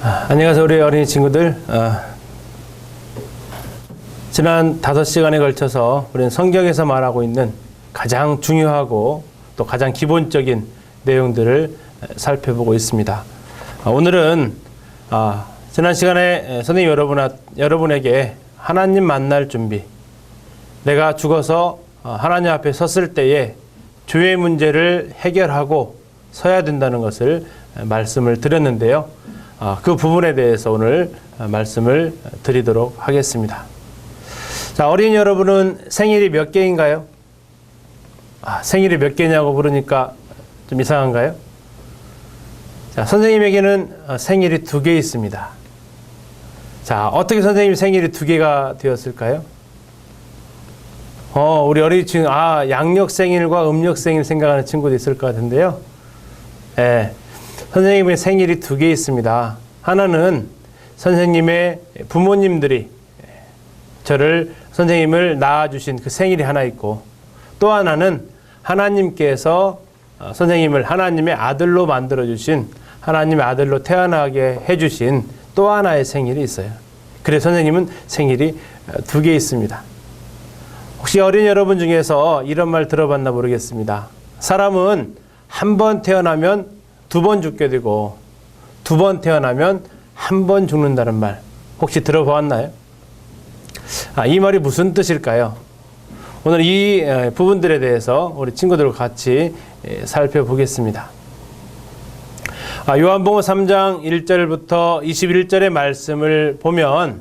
안녕하세요, 우리 어린이 친구들. 지난 5시간에 걸쳐서 우리는 성경에서 말하고 있는 가장 중요하고 또 가장 기본적인 내용들을 살펴보고 있습니다. 오늘은 지난 시간에 선생님 여러분에게 하나님 만날 준비, 내가 죽어서 하나님 앞에 섰을 때에 죄의 문제를 해결하고 서야 된다는 것을 말씀을 드렸는데요. 그 부분에 대해서 오늘 말씀을 드리도록 하겠습니다. 자, 어린이 여러분은 생일이 몇 개인가요? 생일이 몇 개냐고 물으니까 좀 이상한가요? 자, 선생님에게는 생일이 2개 있습니다. 자, 어떻게 선생님 생일이 2개가 되었을까요? 우리 어린이 친구, 양력 생일과 음력 생일 생각하는 친구도 있을 것 같은데요. 선생님의 생일이 2개 있습니다. 하나는 선생님의 부모님들이 선생님을 낳아주신 그 생일이 하나 있고, 또 하나는 하나님께서 선생님을 하나님의 아들로 만들어주신, 하나님의 아들로 태어나게 해주신 또 하나의 생일이 있어요. 그래서 선생님은 생일이 2개 있습니다. 혹시 어린이 여러분 중에서 이런 말 들어봤나 모르겠습니다. 사람은 한 번 태어나면 2번 죽게 되고 2번 태어나면 1번 죽는다는 말 혹시 들어보았나요? 이 말이 무슨 뜻일까요? 오늘 이 부분들에 대해서 우리 친구들과 같이 살펴보겠습니다. 요한복음 3장 1절부터 21절의 말씀을 보면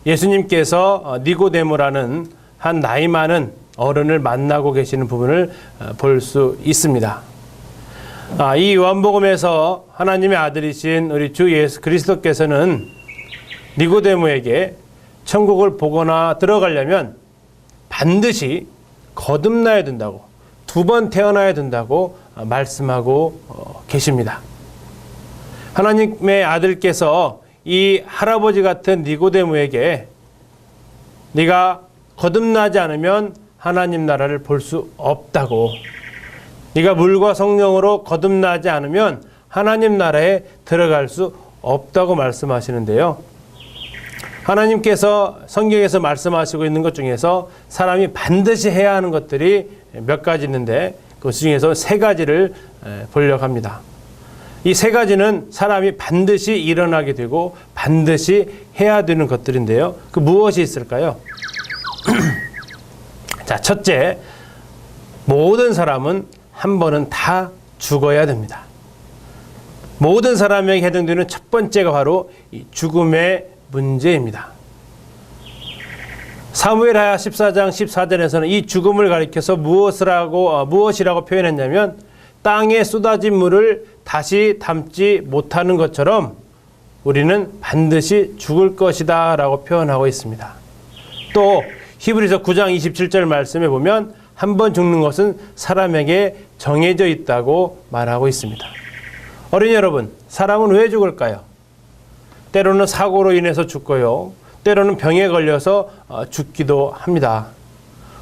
예수님께서 니고데모라는 한 나이 많은 어른을 만나고 계시는 부분을 볼 수 있습니다. 이 요한복음에서 하나님의 아들이신 우리 주 예수 그리스도께서는 니고데모에게 천국을 보거나 들어가려면 반드시 거듭나야 된다고, 2번 태어나야 된다고 말씀하고 계십니다. 하나님의 아들께서 이 할아버지 같은 니고데모에게 네가 거듭나지 않으면 하나님 나라를 볼 수 없다고, 네가 물과 성령으로 거듭나지 않으면 하나님 나라에 들어갈 수 없다고 말씀하시는데요. 하나님께서 성경에서 말씀하시고 있는 것 중에서 사람이 반드시 해야 하는 것들이 몇 가지 있는데 그 중에서 3가지를 보려고 합니다. 이 3가지는 사람이 반드시 일어나게 되고 반드시 해야 되는 것들인데요. 그 무엇이 있을까요? 자, 첫째, 모든 사람은 한 번은 다 죽어야 됩니다. 모든 사람에게 해당되는 첫 번째가 바로 이 죽음의 문제입니다. 사무엘하야 14장 14절에서는 이 죽음을 가리켜서 무엇이라고 표현했냐면 땅에 쏟아진 물을 다시 담지 못하는 것처럼 우리는 반드시 죽을 것이다 라고 표현하고 있습니다. 또 히브리서 9장 27절 말씀에 보면 한 번 죽는 것은 사람에게 정해져 있다고 말하고 있습니다. 어린이 여러분, 사람은 왜 죽을까요? 때로는 사고로 인해서 죽고요, 때로는 병에 걸려서 죽기도 합니다.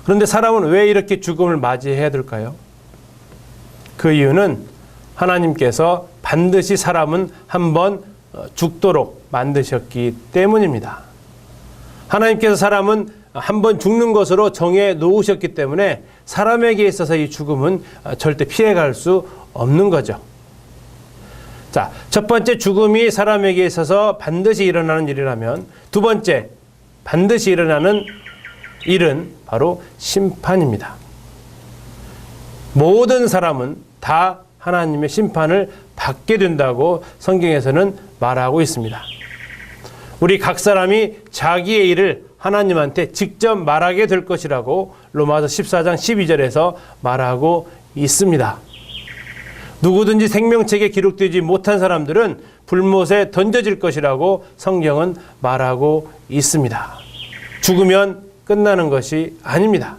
그런데 사람은 왜 이렇게 죽음을 맞이해야 될까요? 그 이유는 하나님께서 반드시 사람은 한 번 죽도록 만드셨기 때문입니다. 하나님께서 사람은 한 번 죽는 것으로 정해 놓으셨기 때문에 사람에게 있어서 이 죽음은 절대 피해갈 수 없는 거죠. 자, 첫 번째, 죽음이 사람에게 있어서 반드시 일어나는 일이라면, 두 번째, 반드시 일어나는 일은 바로 심판입니다. 모든 사람은 다 하나님의 심판을 받게 된다고 성경에서는 말하고 있습니다. 우리 각 사람이 자기의 일을 하나님한테 직접 말하게 될 것이라고 로마서 14장 12절에서 말하고 있습니다. 누구든지 생명책에 기록되지 못한 사람들은 불못에 던져질 것이라고 성경은 말하고 있습니다. 죽으면 끝나는 것이 아닙니다.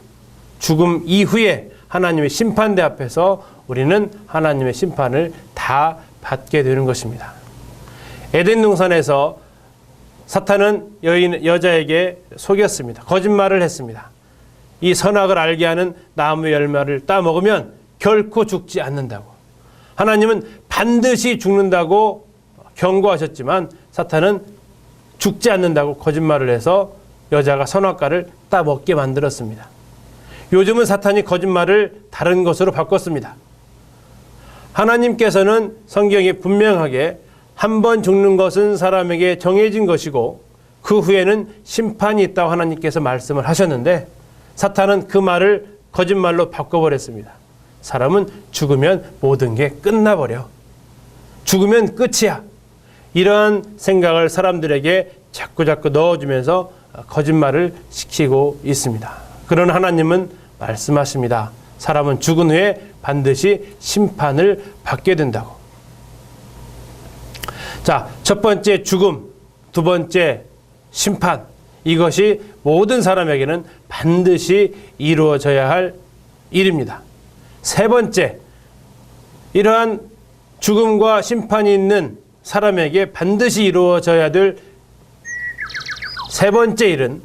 죽음 이후에 하나님의 심판대 앞에서 우리는 하나님의 심판을 다 받게 되는 것입니다. 에덴 동산에서 사탄은 여자에게 속였습니다. 거짓말을 했습니다. 이 선악을 알게 하는 나무 열매를 따먹으면 결코 죽지 않는다고, 하나님은 반드시 죽는다고 경고하셨지만 사탄은 죽지 않는다고 거짓말을 해서 여자가 선악과를 따먹게 만들었습니다. 요즘은 사탄이 거짓말을 다른 것으로 바꿨습니다. 하나님께서는 성경에 분명하게 한 번 죽는 것은 사람에게 정해진 것이고 그 후에는 심판이 있다고 하나님께서 말씀을 하셨는데 사탄은 그 말을 거짓말로 바꿔버렸습니다. 사람은 죽으면 모든 게 끝나버려. 죽으면 끝이야. 이러한 생각을 사람들에게 자꾸자꾸 넣어주면서 거짓말을 시키고 있습니다. 그러나 하나님은 말씀하십니다. 사람은 죽은 후에 반드시 심판을 받게 된다고. 자, 첫 번째 죽음, 두 번째 심판. 이것이 모든 사람에게는 반드시 이루어져야 할 일입니다. 세 번째, 이러한 죽음과 심판이 있는 사람에게 반드시 이루어져야 될 세 번째 일은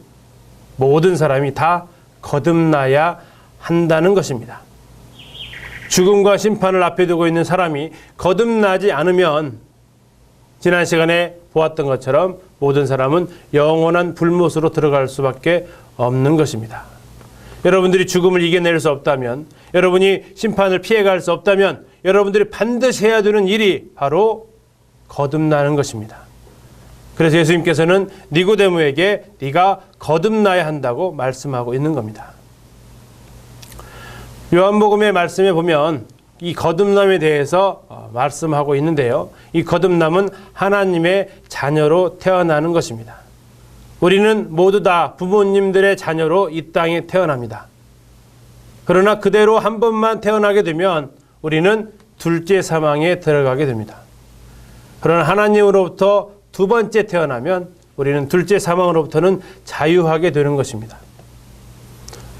모든 사람이 다 거듭나야 한다는 것입니다. 죽음과 심판을 앞에 두고 있는 사람이 거듭나지 않으면 지난 시간에 보았던 것처럼 모든 사람은 영원한 불못으로 들어갈 수밖에 없는 것입니다. 여러분들이 죽음을 이겨낼 수 없다면, 여러분이 심판을 피해갈 수 없다면 여러분들이 반드시 해야 되는 일이 바로 거듭나는 것입니다. 그래서 예수님께서는 니고데모에게 네가 거듭나야 한다고 말씀하고 있는 겁니다. 요한복음의 말씀에 보면 이 거듭남에 대해서 말씀하고 있는데요. 이 거듭남은 하나님의 자녀로 태어나는 것입니다. 우리는 모두 다 부모님들의 자녀로 이 땅에 태어납니다. 그러나 그대로 한 번만 태어나게 되면 우리는 둘째 사망에 들어가게 됩니다. 그러나 하나님으로부터 두 번째 태어나면 우리는 둘째 사망으로부터는 자유하게 되는 것입니다.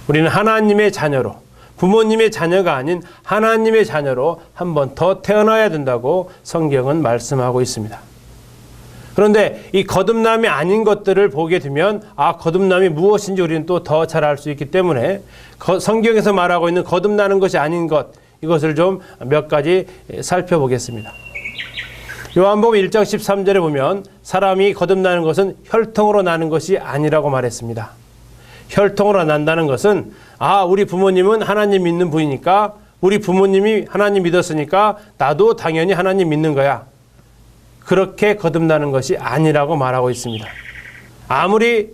우리는 하나님의 자녀로, 부모님의 자녀가 아닌 하나님의 자녀로 한 번 더 태어나야 된다고 성경은 말씀하고 있습니다. 그런데 이 거듭남이 아닌 것들을 보게 되면 거듭남이 무엇인지 우리는 또 더 잘 알 수 있기 때문에 성경에서 말하고 있는 거듭나는 것이 아닌 것, 이것을 좀 몇 가지 살펴보겠습니다. 요한복음 1장 13절에 보면 사람이 거듭나는 것은 혈통으로 나는 것이 아니라고 말했습니다. 혈통으로 난다는 것은 우리 부모님은 하나님 믿는 분이니까, 우리 부모님이 하나님 믿었으니까 나도 당연히 하나님 믿는 거야. 그렇게 거듭나는 것이 아니라고 말하고 있습니다. 아무리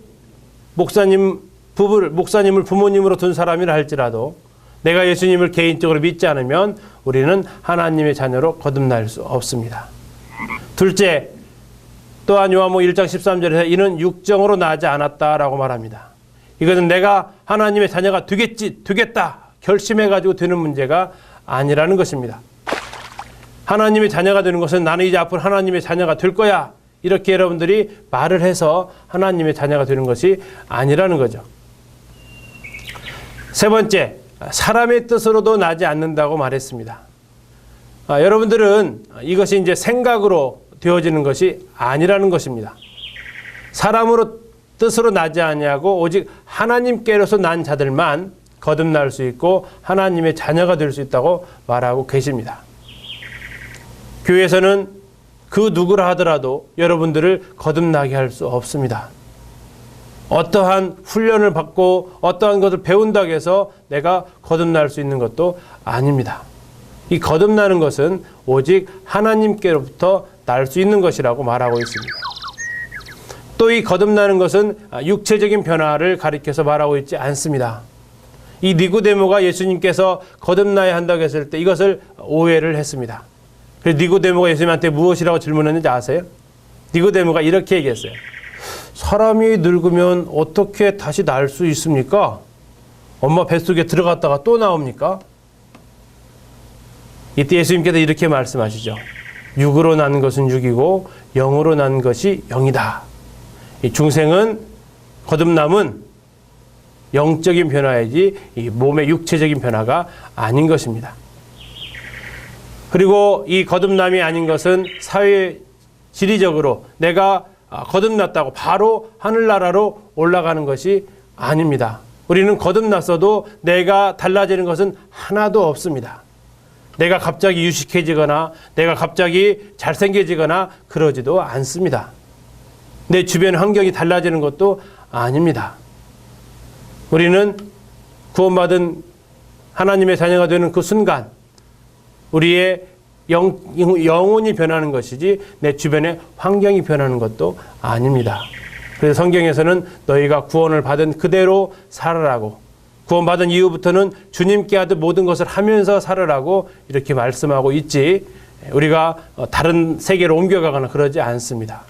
목사님을 부모님으로 둔 사람이라 할지라도 내가 예수님을 개인적으로 믿지 않으면 우리는 하나님의 자녀로 거듭날 수 없습니다. 둘째, 또한 요한복음 1장 13절에서 이는 육정으로 나지 않았다라고 말합니다. 이것은 내가 하나님의 자녀가 되겠다 결심해가지고 되는 문제가 아니라는 것입니다. 하나님의 자녀가 되는 것은 나는 이제 앞으로 하나님의 자녀가 될 거야, 이렇게 여러분들이 말을 해서 하나님의 자녀가 되는 것이 아니라는 거죠. 세 번째, 사람의 뜻으로도 나지 않는다고 말했습니다. 여러분들은 이것이 이제 생각으로 되어지는 것이 아니라는 것입니다. 사람으로 뜻으로 나지 아니하고 오직 하나님께로서 난 자들만 거듭날 수 있고 하나님의 자녀가 될 수 있다고 말하고 계십니다. 교회에서는 그 누구라 하더라도 여러분들을 거듭나게 할 수 없습니다. 어떠한 훈련을 받고 어떠한 것을 배운다고 해서 내가 거듭날 수 있는 것도 아닙니다. 이 거듭나는 것은 오직 하나님께로부터 날 수 있는 것이라고 말하고 있습니다. 또 이 거듭나는 것은 육체적인 변화를 가리켜서 말하고 있지 않습니다. 이 니고데모가 예수님께서 거듭나야 한다고 했을 때 이것을 오해를 했습니다. 그래서 니고데모가 예수님한테 무엇이라고 질문했는지 아세요? 니고데모가 이렇게 얘기했어요. 사람이 늙으면 어떻게 다시 날 수 있습니까? 엄마 뱃속에 들어갔다가 또 나옵니까? 이때 예수님께서 이렇게 말씀하시죠. 육으로 난 것은 육이고 영으로 난 것이 영이다. 이 중생은, 거듭남은 영적인 변화이지 이 몸의 육체적인 변화가 아닌 것입니다. 그리고 이 거듭남이 아닌 것은 사회 지리적으로 내가 거듭났다고 바로 하늘나라로 올라가는 것이 아닙니다. 우리는 거듭났어도 내가 달라지는 것은 하나도 없습니다. 내가 갑자기 유식해지거나 내가 갑자기 잘생겨지거나 그러지도 않습니다. 내 주변 환경이 달라지는 것도 아닙니다. 우리는 구원받은 하나님의 자녀가 되는 그 순간 우리의 영혼이 변하는 것이지 내 주변의 환경이 변하는 것도 아닙니다. 그래서 성경에서는 너희가 구원을 받은 그대로 살아라고, 구원받은 이후부터는 주님께 하듯 모든 것을 하면서 살아라고 이렇게 말씀하고 있지, 우리가 다른 세계로 옮겨가거나 그러지 않습니다.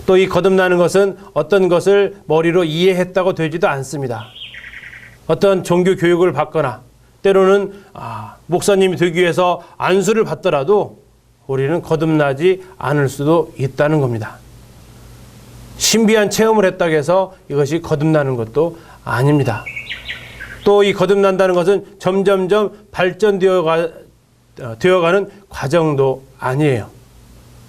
또 이 거듭나는 것은 어떤 것을 머리로 이해했다고 되지도 않습니다. 어떤 종교 교육을 받거나 때로는 목사님이 되기 위해서 안수를 받더라도 우리는 거듭나지 않을 수도 있다는 겁니다. 신비한 체험을 했다고 해서 이것이 거듭나는 것도 아닙니다. 또 이 거듭난다는 것은 점점점 발전되어가는 과정도 아니에요.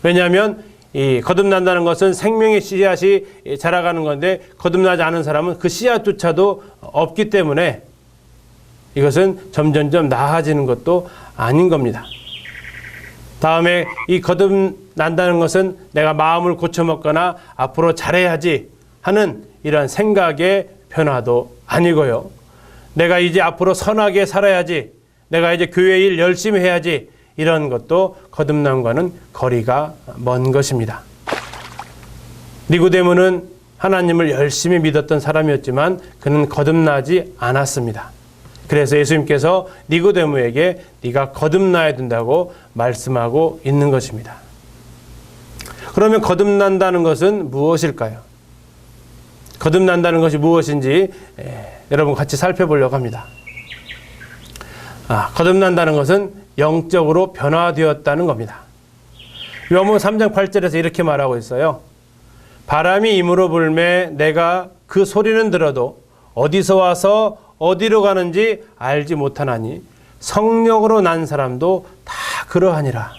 왜냐하면 이 거듭난다는 것은 생명의 씨앗이 자라가는 건데 거듭나지 않은 사람은 그 씨앗조차도 없기 때문에 이것은 점점점 나아지는 것도 아닌 겁니다. 다음에 이 거듭난다는 것은 내가 마음을 고쳐먹거나 앞으로 잘해야지 하는 이런 생각의 변화도 아니고요. 내가 이제 앞으로 선하게 살아야지, 내가 이제 교회 일 열심히 해야지, 이런 것도 거듭남과는 거리가 먼 것입니다. 니고데모는 하나님을 열심히 믿었던 사람이었지만 그는 거듭나지 않았습니다. 그래서 예수님께서 니고데모에게 네가 거듭나야 된다고 말씀하고 있는 것입니다. 그러면 거듭난다는 것은 무엇일까요? 거듭난다는 것이 무엇인지 여러분 같이 살펴보려고 합니다. 거듭난다는 것은 영적으로 변화되었다는 겁니다. 요한복음 3장 8절에서 이렇게 말하고 있어요. 바람이 임으로 불매 내가 그 소리는 들어도 어디서 와서 어디로 가는지 알지 못하나니 성령으로 난 사람도 다 그러하니라.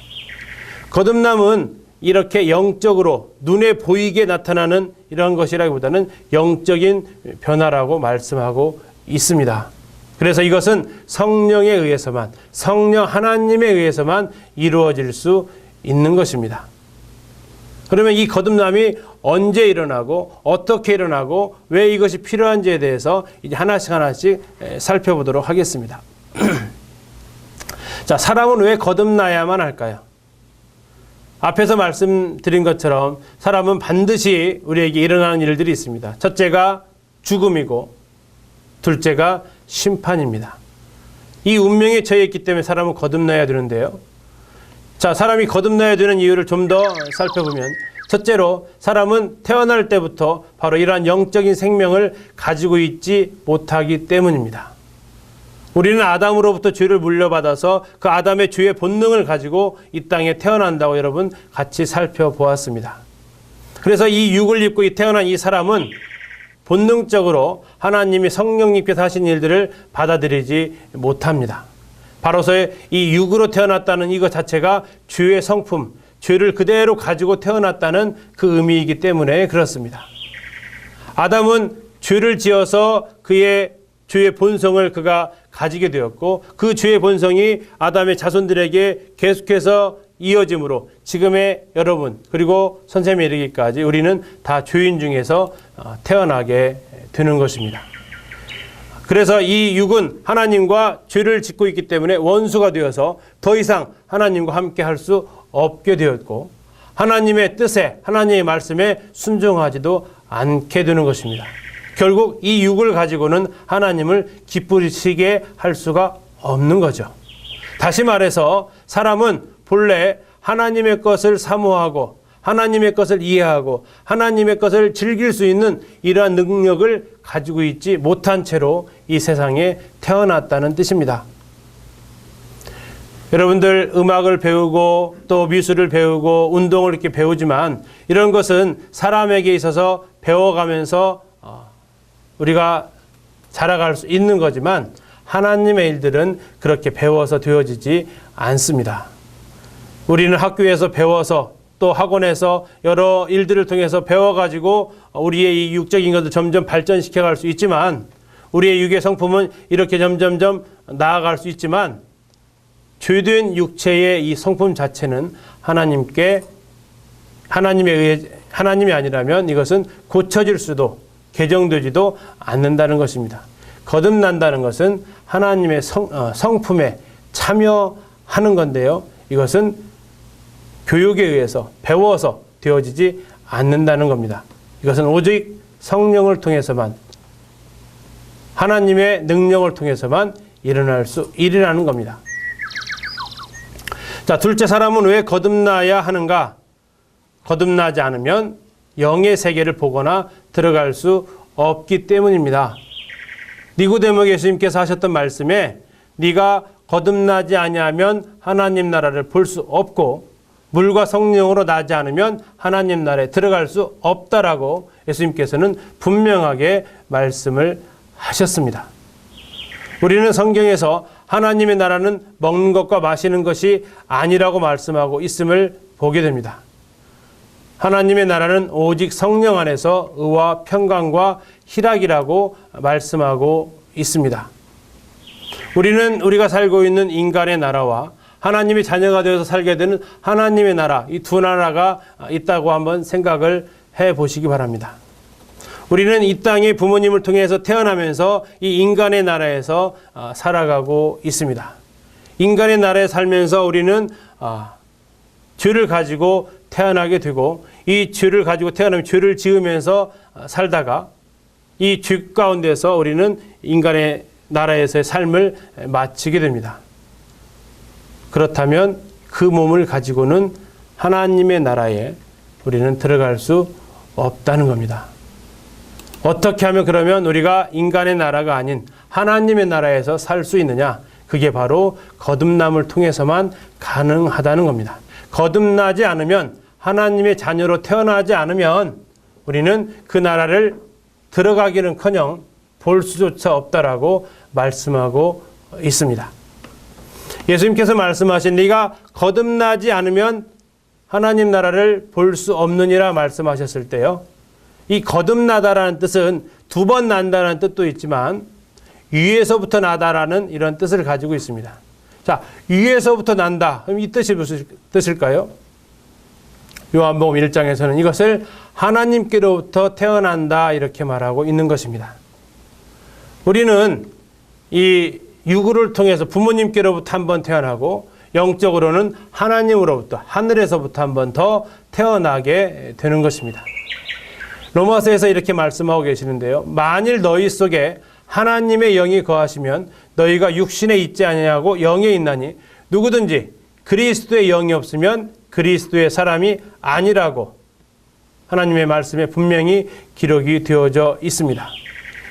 거듭남은 이렇게 영적으로 눈에 보이게 나타나는 이런 것이라기보다는 영적인 변화라고 말씀하고 있습니다. 그래서 이것은 성령에 의해서만, 성령 하나님에 의해서만 이루어질 수 있는 것입니다. 그러면 이 거듭남이 언제 일어나고 어떻게 일어나고 왜 이것이 필요한지에 대해서 이제 하나씩 살펴보도록 하겠습니다. 자, 사람은 왜 거듭나야만 할까요? 앞에서 말씀드린 것처럼 사람은 반드시 우리에게 일어나는 일들이 있습니다. 첫째가 죽음이고 둘째가 심판입니다. 이 운명에 처해 있기 때문에 사람은 거듭나야 되는데요. 자, 사람이 거듭나야 되는 이유를 좀 더 살펴보면 첫째로 사람은 태어날 때부터 바로 이러한 영적인 생명을 가지고 있지 못하기 때문입니다. 우리는 아담으로부터 죄를 물려받아서 그 아담의 죄의 본능을 가지고 이 땅에 태어난다고 여러분 같이 살펴보았습니다. 그래서 이 육을 입고 태어난 이 사람은 본능적으로 하나님이 성령님께서 하신 일들을 받아들이지 못합니다. 바로서 이 육으로 태어났다는 이것 자체가 죄의 성품, 죄를 그대로 가지고 태어났다는 그 의미이기 때문에 그렇습니다. 아담은 죄를 지어서 그의 죄의 본성을 그가 가지게 되었고 그 죄의 본성이 아담의 자손들에게 계속해서 이어짐으로 지금의 여러분 그리고 선생님에 이르기까지 우리는 다 죄인 중에서 태어나게 되는 것입니다. 그래서 이 육은 하나님과 죄를 짓고 있기 때문에 원수가 되어서 더 이상 하나님과 함께 할 수 없게 되었고 하나님의 뜻에 하나님의 말씀에 순종하지도 않게 되는 것입니다. 결국 이 육을 가지고는 하나님을 기쁘시게 할 수가 없는 거죠. 다시 말해서 사람은 본래 하나님의 것을 사모하고 하나님의 것을 이해하고 하나님의 것을 즐길 수 있는 이러한 능력을 가지고 있지 못한 채로 이 세상에 태어났다는 뜻입니다. 여러분들 음악을 배우고 또 미술을 배우고 운동을 이렇게 배우지만 이런 것은 사람에게 있어서 배워가면서 우리가 자라갈 수 있는 거지만 하나님의 일들은 그렇게 배워서 되어지지 않습니다. 우리는 학교에서 배워서 또 학원에서 여러 일들을 통해서 배워가지고 우리의 이 육적인 것을 점점 발전시켜 갈 수 있지만 우리의 육의 성품은 이렇게 점점점 나아갈 수 있지만 죄된 육체의 이 성품 자체는 하나님이 아니라면 이것은 고쳐질 수도 개정되지도 않는다는 것입니다. 거듭난다는 것은 하나님의 성품에 참여하는 건데요. 이것은 교육에 의해서 배워서 되어지지 않는다는 겁니다. 이것은 오직 성령을 통해서만, 하나님의 능력을 통해서만 일어나는 겁니다. 자, 둘째, 사람은 왜 거듭나야 하는가? 거듭나지 않으면 영의 세계를 보거나 들어갈 수 없기 때문입니다. 니고데모 예수님께서 하셨던 말씀에 네가 거듭나지 아니하면 하나님 나라를 볼 수 없고 물과 성령으로 나지 않으면 하나님 나라에 들어갈 수 없다라고 예수님께서는 분명하게 말씀을 하셨습니다. 우리는 성경에서 하나님의 나라는 먹는 것과 마시는 것이 아니라고 말씀하고 있음을 보게 됩니다. 하나님의 나라는 오직 성령 안에서 의와 평강과 희락이라고 말씀하고 있습니다. 우리는 우리가 살고 있는 인간의 나라와 하나님의 자녀가 되어서 살게 되는 하나님의 나라, 이 두 나라가 있다고 한번 생각을 해 보시기 바랍니다. 우리는 이 땅에 부모님을 통해서 태어나면서 이 인간의 나라에서 살아가고 있습니다. 인간의 나라에 살면서 우리는 죄를 가지고 태어나게 되고 이 죄를 가지고 태어나면 죄를 지으면서 살다가 이 죄 가운데서 우리는 인간의 나라에서의 삶을 마치게 됩니다. 그렇다면 그 몸을 가지고는 하나님의 나라에 우리는 들어갈 수 없다는 겁니다. 어떻게 하면 그러면 우리가 인간의 나라가 아닌 하나님의 나라에서 살 수 있느냐? 그게 바로 거듭남을 통해서만 가능하다는 겁니다. 거듭나지 않으면, 하나님의 자녀로 태어나지 않으면 우리는 그 나라를 들어가기는커녕 볼 수조차 없다라고 말씀하고 있습니다. 예수님께서 말씀하신 네가 거듭나지 않으면 하나님 나라를 볼 수 없느니라 말씀하셨을 때요. 이 거듭나다라는 뜻은 두 번 난다는 뜻도 있지만 위에서부터 나다라는 이런 뜻을 가지고 있습니다. 자, 위에서부터 난다. 그럼 이 뜻이 무슨 뜻일까요? 요한복음 1장에서는 이것을 하나님께로부터 태어난다 이렇게 말하고 있는 것입니다. 우리는 이 유구를 통해서 부모님께로부터 한 번 태어나고 영적으로는 하나님으로부터, 하늘에서부터 한 번 더 태어나게 되는 것입니다. 로마서에서 이렇게 말씀하고 계시는데요. 만일 너희 속에 하나님의 영이 거하시면 너희가 육신에 있지 아니하고 영에 있나니 누구든지 그리스도의 영이 없으면 그리스도의 사람이 아니라고 하나님의 말씀에 분명히 기록이 되어져 있습니다.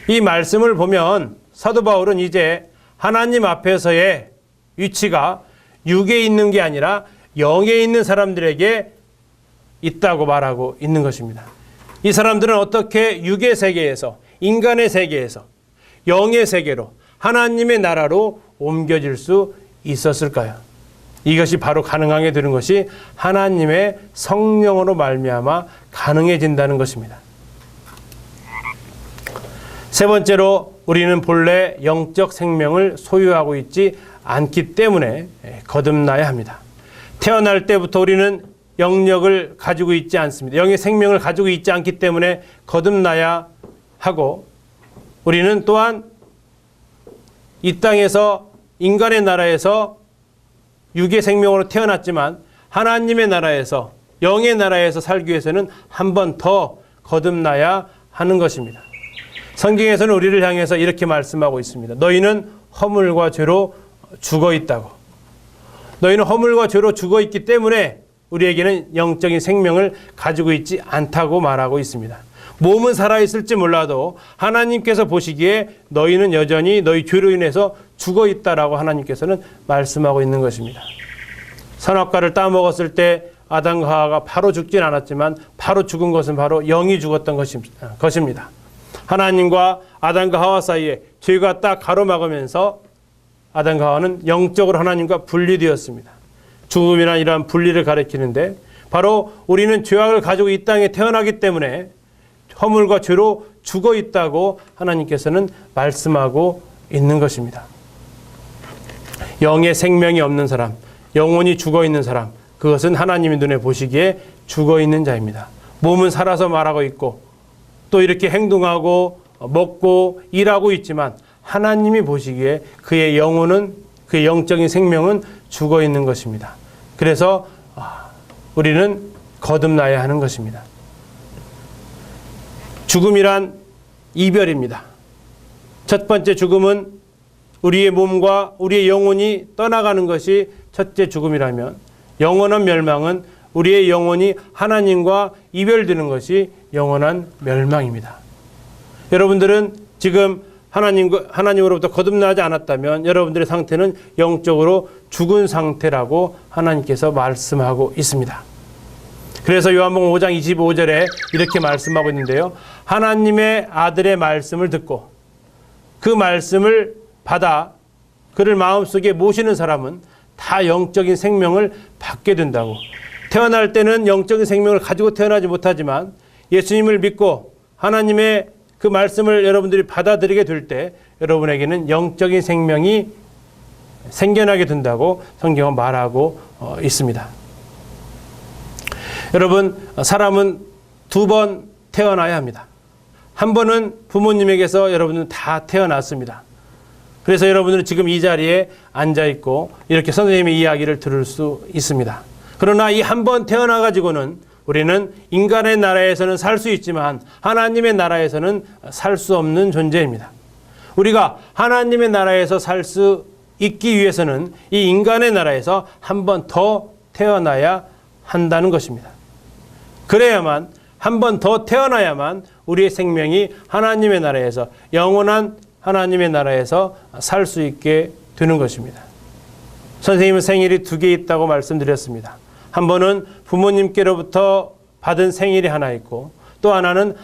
이 말씀을 보면 사도 바울은 이제 하나님 앞에서의 위치가 육에 있는 게 아니라 영에 있는 사람들에게 있다고 말하고 있는 것입니다. 이 사람들은 어떻게 육의 세계에서, 인간의 세계에서 영의 세계로, 하나님의 나라로 옮겨질 수 있었을까요? 이것이 바로 가능하게 되는 것이 하나님의 성령으로 말미암아 가능해진다는 것입니다. 세 번째로 우리는 본래 영적 생명을 소유하고 있지 않기 때문에 거듭나야 합니다. 태어날 때부터 우리는 영력을 가지고 있지 않습니다. 영의 생명을 가지고 있지 않기 때문에 거듭나야 하고, 우리는 또한 이 땅에서 인간의 나라에서 육의 생명으로 태어났지만 하나님의 나라에서, 영의 나라에서 살기 위해서는 한 번 더 거듭나야 하는 것입니다. 성경에서는 우리를 향해서 이렇게 말씀하고 있습니다. 너희는 허물과 죄로 죽어 있다고. 너희는 허물과 죄로 죽어 있기 때문에 우리에게는 영적인 생명을 가지고 있지 않다고 말하고 있습니다. 몸은 살아있을지 몰라도 하나님께서 보시기에 너희는 여전히 너희 죄로 인해서 죽어 있다라고 하나님께서는 말씀하고 있는 것입니다. 선악과를 따먹었을 때 아담과 하와가 바로 죽진 않았지만 바로 죽은 것은 바로 영이 죽었던 것입니다. 하나님과 아담과 하와 사이에 죄가 딱 가로막으면서 아담과 하와는 영적으로 하나님과 분리되었습니다. 죽음이란 이러한 분리를 가리키는데 바로 우리는 죄악을 가지고 이 땅에 태어나기 때문에 허물과 죄로 죽어 있다고 하나님께서는 말씀하고 있는 것입니다. 영의 생명이 없는 사람, 영혼이 죽어 있는 사람, 그것은 하나님의 눈에 보시기에 죽어 있는 자입니다. 몸은 살아서 말하고 있고 또 이렇게 행동하고 먹고 일하고 있지만 하나님이 보시기에 그의 영혼은, 그의 영적인 생명은 죽어 있는 것입니다. 그래서 우리는 거듭나야 하는 것입니다. 죽음이란 이별입니다. 첫 번째 죽음은 우리의 몸과 우리의 영혼이 떠나가는 것이 첫째 죽음이라면, 영원한 멸망은 우리의 영혼이 하나님과 이별되는 것이 영원한 멸망입니다. 여러분들은 지금 하나님으로부터 거듭나지 않았다면 여러분들의 상태는 영적으로 죽은 상태라고 하나님께서 말씀하고 있습니다. 그래서 요한복음 5장 25절에 이렇게 말씀하고 있는데요. 하나님의 아들의 말씀을 듣고 그 말씀을 받아 그를 마음속에 모시는 사람은 다 영적인 생명을 받게 된다고. 태어날 때는 영적인 생명을 가지고 태어나지 못하지만 예수님을 믿고 하나님의 그 말씀을 여러분들이 받아들이게 될 때 여러분에게는 영적인 생명이 생겨나게 된다고 성경은 말하고 있습니다. 여러분, 사람은 두 번 태어나야 합니다. 한 번은 부모님에게서 여러분은 다 태어났습니다. 그래서 여러분들은 지금 이 자리에 앉아 있고 이렇게 선생님의 이야기를 들을 수 있습니다. 그러나 이 한 번 태어나 가지고는 우리는 인간의 나라에서는 살 수 있지만 하나님의 나라에서는 살 수 없는 존재입니다. 우리가 하나님의 나라에서 살 수 있기 위해서는 이 인간의 나라에서 한 번 더 태어나야 한다는 것입니다. 그래야만, 한 번 더 태어나야만 우리의 생명이 하나님의 나라에서, 영원한 하나님의 나라에서 살 수 있게 되는 것입니다. 선생님은 생일이 2개 있다고 말씀드렸습니다. 한 번은 부모님께로부터 받은 생일이 하나 있고 또 하나는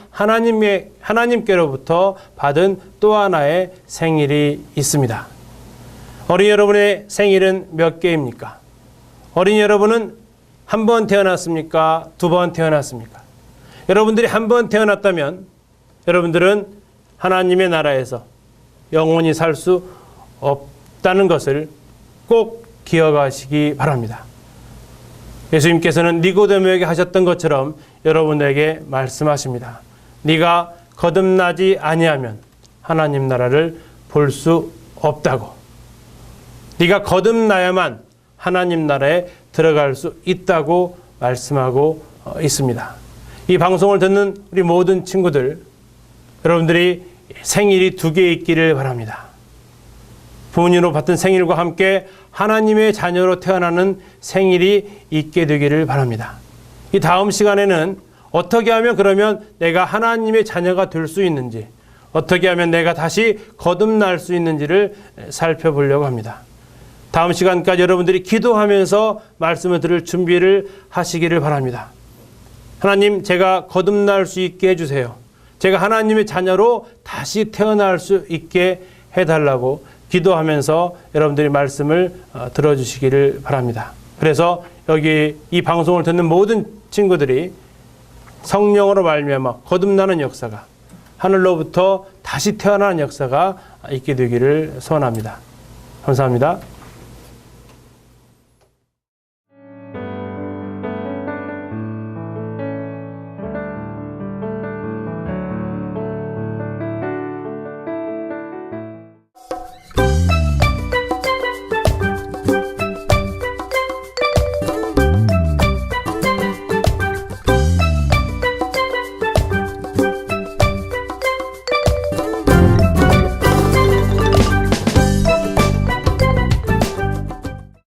하나님께로부터 받은 또 하나의 생일이 있습니다. 어린이 여러분의 생일은 몇 개입니까? 어린이 여러분은 한 번 태어났습니까? 2번 태어났습니까? 여러분들이 한 번 태어났다면 여러분들은 하나님의 나라에서 영원히 살 수 없다는 것을 꼭 기억하시기 바랍니다. 예수님께서는 니고데모에게 하셨던 것처럼 여러분에게 말씀하십니다. 네가 거듭나지 아니하면 하나님 나라를 볼 수 없다고. 네가 거듭나야만 하나님 나라에 들어갈 수 있다고 말씀하고 있습니다. 이 방송을 듣는 우리 모든 친구들, 여러분들이 생일이 2개 있기를 바랍니다. 부모님으로 받은 생일과 함께 하나님의 자녀로 태어나는 생일이 있게 되기를 바랍니다. 이 다음 시간에는 어떻게 하면 그러면 내가 하나님의 자녀가 될 수 있는지, 어떻게 하면 내가 다시 거듭날 수 있는지를 살펴보려고 합니다. 다음 시간까지 여러분들이 기도하면서 말씀을 들을 준비를 하시기를 바랍니다. 하나님, 제가 거듭날 수 있게 해주세요. 제가 하나님의 자녀로 다시 태어날 수 있게 해달라고 기도하면서 여러분들이 말씀을 들어주시기를 바랍니다. 그래서 여기 이 방송을 듣는 모든 친구들이 성령으로 말미암아 거듭나는 역사가, 하늘로부터 다시 태어나는 역사가 있게 되기를 소원합니다. 감사합니다.